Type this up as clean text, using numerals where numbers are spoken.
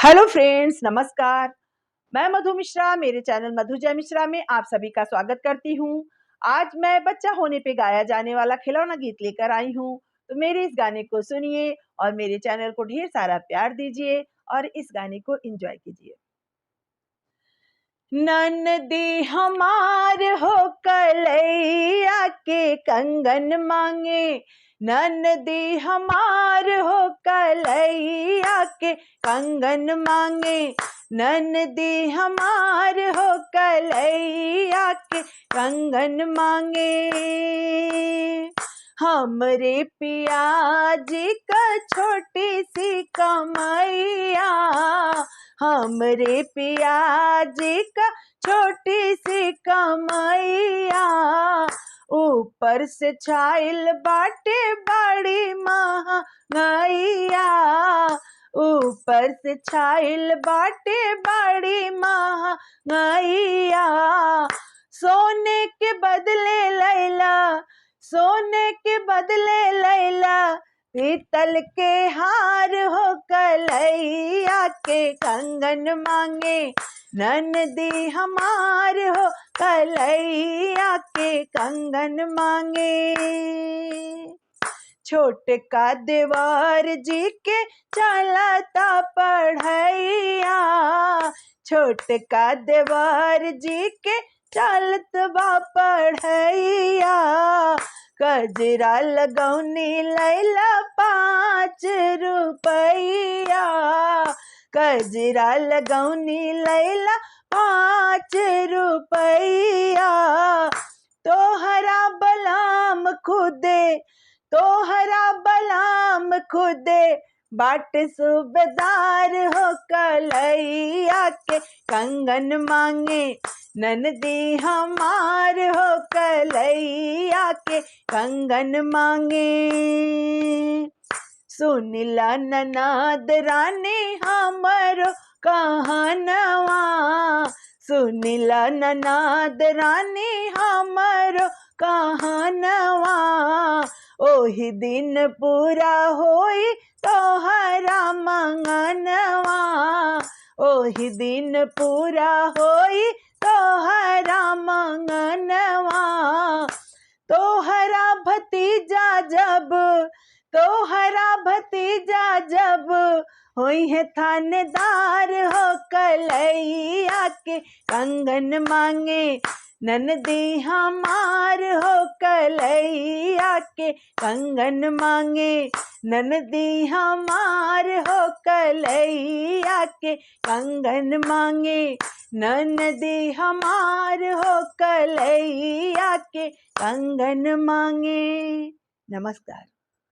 Hello friends, नमस्कार। मैं मधु मिश्रा मेरे चैनल मधु जय मिश्रा में आप सभी का स्वागत करती हूँ। आज मैं बच्चा होने पे गाया जाने वाला खिलौना गीत लेकर आई हूँ। तो मेरे इस गाने को सुनिए और मेरे चैनल को ढेर सारा प्यार दीजिए और इस गाने को एंजॉय कीजिए। ननदी हमार हो कलैया के कंगन मांगे, ननदी हमार हो कलैया के कंगन मांगे, ननदी हमार हो कलैया के कंगन मांगे। हमरे पिया जी का छोटी सी कमैया, हमरे पिया जी का छोटी सी कमैया, ऊपर से छाइल बाटे बड़ी महंगैया, ऊपर से छाइल बाटे बड़ी महंगैया। सोने के बदले लैला, सोने के बदले लैला पीतल के हार हो कलैया के कंगन मांगे, ननदी हमार हो कलैया के कंगन मांगे। छोटका देवर जी के चलता पढ़ैया, छोटका देवर जी के चलत बा पढ़ैया, गजरा लगौनी लैला 5 रुपैया, गजरा लगौनी लैला 5 रुपैया। तोहरा बलाम खुदे, तोहरा बलाम खुदे बाट सूबेदार हो कलैया के कंगन मांगे, ननदी हमार हो कलैया के कंगन मांगे। सुनिला ननद रानी हमरो कहनवा, सुनिला ननद रानी हमरो कहनवा, ओही दिन पूरा होई तोहरा मंगनवा, ओही दिन पूरा होई तोहरा मंगनवा। तोहरा भतीजा जब, तोहरा भतीजा जब होई है थानेदार हो कलैया के कंगन मांगे, ननदी हमार हो कलैया के कंगन मांगे, ननदी हमार हो कलैया के कंगन मांगे, ननदी हमार हो कलैया के कंगन मांगे। नमस्कार।